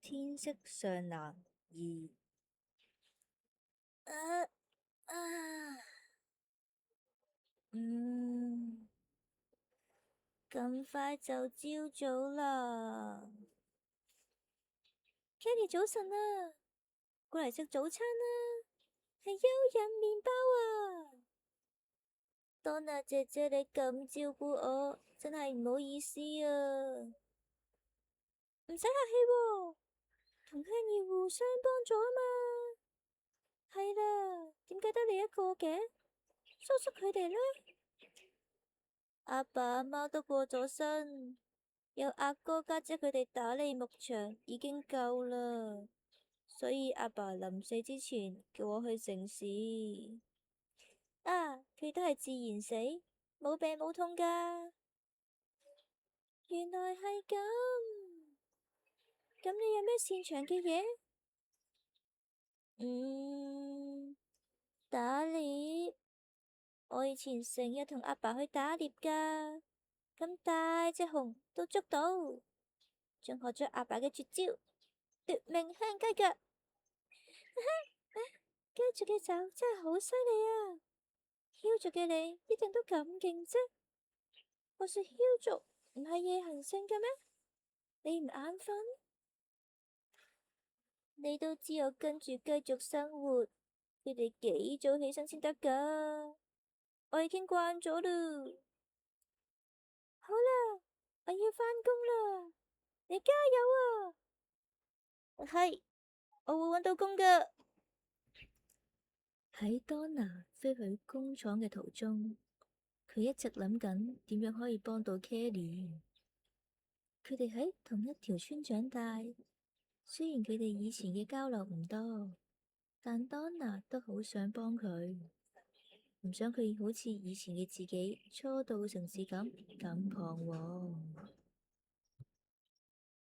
天色尚藍2。咁快就朝早啦。Kelly 早晨啊，過嚟食早餐啦，係蚯蚓麵包啊。Donna 姐姐你咁照顧我，真係唔好意思啊。唔使客氣喎，同 Kelly 互相幫助啊嘛。係啦，點解得你一個嘅？叔叔佢哋呢？阿爸阿媽都過咗身，有阿哥家姐佢哋打理牧場已經夠啦，所以阿爸臨死之前叫我去城市。啊，佢都係自然死，冇病冇痛噶。原來係咁，咁你有咩擅長嘅嘢？打獵。我以前成日同阿爸去打獵噶，咁大隻熊都捉到，仲學咗阿爸嘅絕招奪命香雞腳。雞族嘅爪真係好犀利啊！梟族嘅你一定都咁勁啫？我說梟族唔係夜行性嘅咩？你唔眼瞓？你都知我跟住雞族生活，佢哋幾早起身先得噶。我已經慣咗啦。好啦，我要返工啦，你加油啊！係，我會搵到工噶。喺 Donna 飛去工廠嘅途中，佢一直諗緊點樣可以幫到 Kelly。佢哋喺同一條村長大，雖然佢哋以前嘅交流唔多，但 Donna 都好想幫佢，唔想佢好似以前嘅自己初到城市咁彷徨。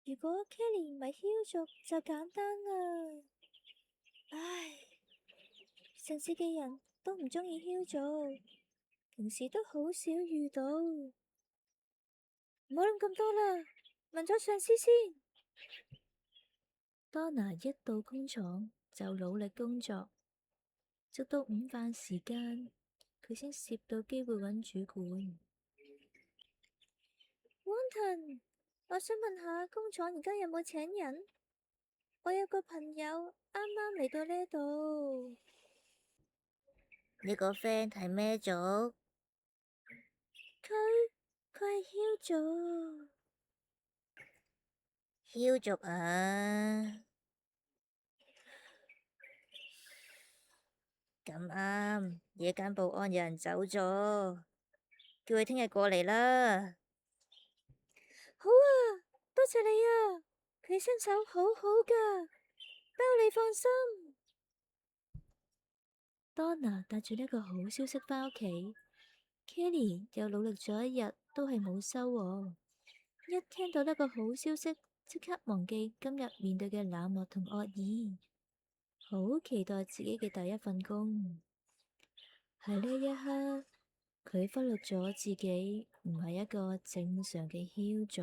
如果 Kelly 唔係梟族就簡單啦。唉，城市嘅人都唔鍾意梟族，平時都好少遇到。唔好諗咁多啦，問咗上司先。Donna 一到工廠就努力工作，直到午飯時間，佢先攝到機會揾主管。Wanton，我想問下工廠而家有冇請人？我有個朋友啱啱嚟到呢度。你個 friend 係咩族？佢係梟族。梟族啊！咁啱，夜間保安有人走咗，叫佢聽日過嚟啦。好啊，多謝你啊，佢身手好好噶，包你放心。Donna 帶住呢個好消息返屋企，Kelly 又努力咗一日，都係冇收穫。一聽到呢個好消息，即刻忘記今日面對嘅冷漠同惡意，好期待自己嘅第一份工。喺呢一刻，佢忽略咗自己唔係一個正常嘅梟族。